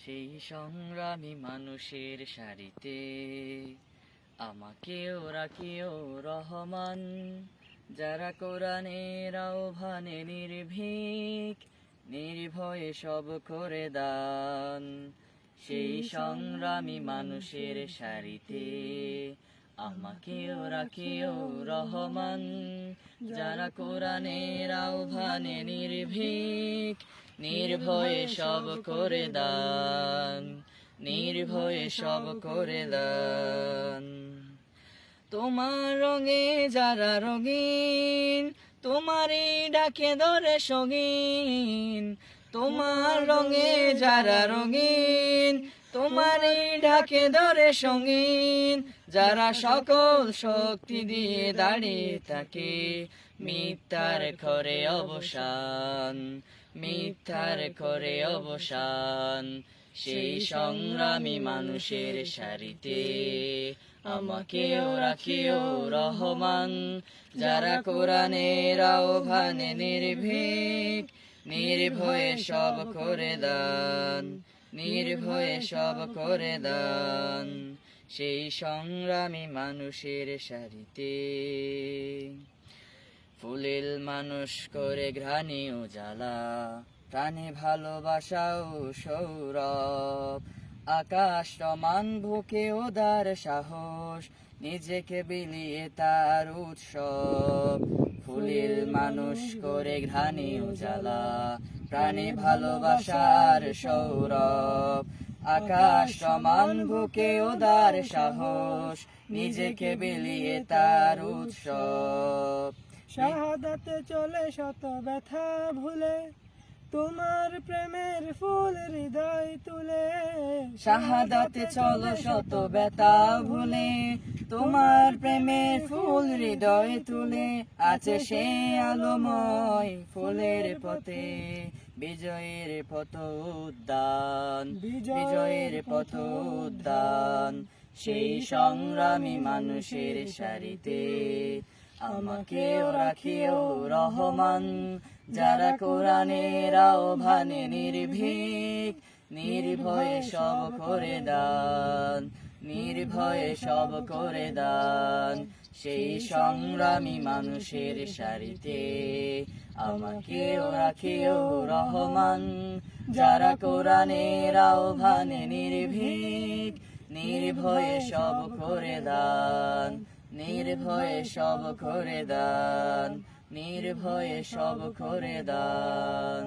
সেই সংগ্রামী মানুষের সারিতে আমাকেও রাখিও রহমান, যারা কোরআনের আহ্বানে নির্ভীক, নির্ভয়ে সব করে দান। সেই সংগ্রামী মানুষের সারিতে আমাকেও রাখিও রহমান, যারা কোরআনের আহ্বানে নির্ভীক, নির্ভয়ে সব করে দান, নির্ভয়ে সব করে দান। তোমার রঙে যারা রঙিন, তোমারই ডাকে ধরে সঙ্গীন। তোমার রঙে যারা রঙিন, তোমারই ডাকে ধরে সঙ্গীন। যারা সকল শক্তি দিয়ে দাঁড়িয়ে থাকে, মিথ্যার করে অবসান, মিথ্যার করে অবসান। সেই সংগ্রামী মানুষের সারিতে আমাকেও রাখিও রহমান, যারা কোরআনের আহ্বানে নির্ভীক, নির্ভয়ে সব করে দান, নির্ভয়ে সব করে দান। সেই সংগ্রামী মানুষের সারিতে ফুলেল মানুষ করে ঘ্রাণে উজালা, প্রাণে ভালোবাসা ও সৌরভ। আকাশ সমান বুকে ওদার সাহস, নিজেকে বিলিয়ে তার উৎসব। ফুলেল মানুষ করে ঘ্রাণে উজালা, প্রাণে ভালোবাসার সৌরভ। আকাশ সমান বুকে ওদার সাহস, নিজেকে বিলিয়ে তার উৎসব। শাহাদাতে চলে শত ব্যথা ভুলে, তোমার প্রেমের ফুল হৃদয় তুলে। শাহাদাতে চলো শত ব্যথা ভুলে, তোমার প্রেমের ফুল হৃদয় তুলে। আছে সে আলোময় ফুলের পথে, বিজয়ের পথ উদ্যান, বিজয়ের পথ উদ্যান। সেই সংগ্রামী মানুষের সারিতে আমাকেও রাখিও রহমান, যারা কোরআনের আহ্বানে নির্ভীক, নির্ভয়ে সব করে দান, নির্ভয়ে সব করে দান। সেই সংগ্রামী মানুষের সারিতে আমাকেও রাখিও রহমান, যারা কোরআনের আহ্বানে নির্ভীক, নির্ভয়ে সব করে দান, নির্ভয়ে সব করে দান, নির্ভয়ে সব করে দান।